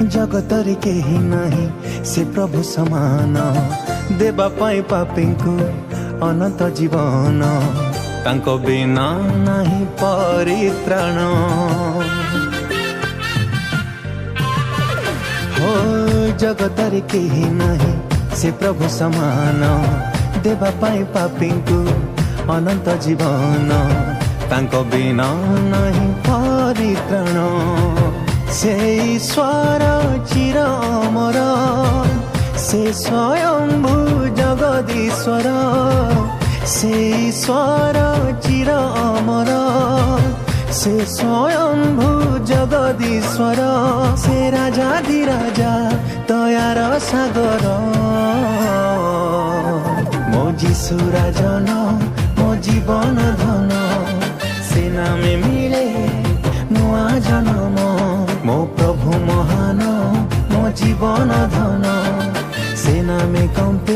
जगतरे केही नाही से प्रभु समान देवा पाई पापी को अनंत जीवन तांको बिना नहीं परित्राण हो जगतरे केही नाही से प्रभु समान देवा पाई पापी को अनंत जीवन तांको बिना नहीं परित्राण से ईश्वर चिर अमर से स्वयंभू जगदीश्वर से ईश्वर चिर अमर से स्वयंभू जगदीश्वर से राजाधिराजा दयार सागर मो जीशु राजन मो जीवन धन से नामे मिले नुआ जन्म मो प्रभु महान मो जीवन धन से नामे कंपे